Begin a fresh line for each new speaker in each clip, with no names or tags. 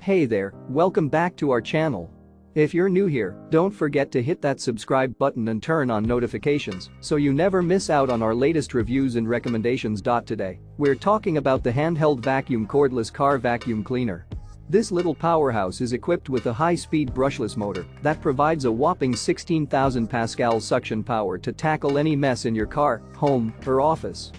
Hey there, welcome back to our channel. If you're new here, don't forget to hit that subscribe button and turn on notifications so you never miss out on our latest reviews and recommendations. Today, we're talking about the Handheld vacuum cordless car vacuum cleaner. This little powerhouse is equipped with a high-speed brushless motor that provides a whopping 16,000 pascal suction power to tackle any mess in your car, home, or office.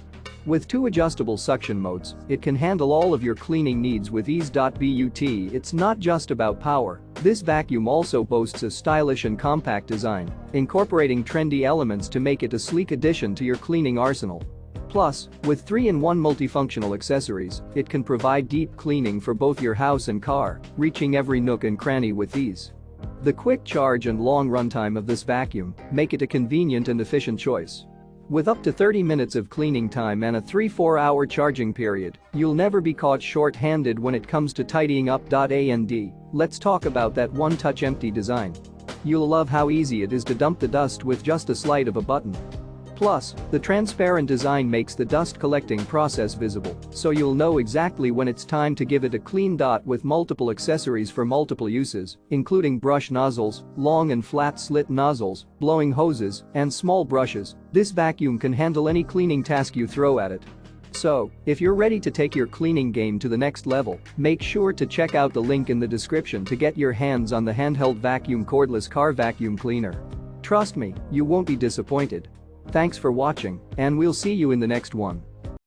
With two adjustable suction modes, it can handle all of your cleaning needs with ease. But it's not just about power. This vacuum also boasts a stylish and compact design, incorporating trendy elements to make it a sleek addition to your cleaning arsenal. Plus, with 3-in-1 multifunctional accessories, it can provide deep cleaning for both your house and car, reaching every nook and cranny with ease. The quick charge and long runtime of this vacuum make it a convenient and efficient choice. With up to 30 minutes of cleaning time and a 3-4 hour charging period, you'll never be caught short-handed when it comes to tidying up. Let's talk about that one-touch empty design. You'll love how easy it is to dump the dust with just a slide of a button. Plus, the transparent design makes the dust collecting process visible, so you'll know exactly when it's time to give it a clean. With multiple accessories for multiple uses, including brush nozzles, long and flat slit nozzles, blowing hoses, and small brushes, this vacuum can handle any cleaning task you throw at it. So, if you're ready to take your cleaning game to the next level, make sure to check out the link in the description to get your hands on the Handheld vacuum cordless car vacuum cleaner. Trust me, you won't be disappointed. Thanks for watching, and we'll see you in the next one.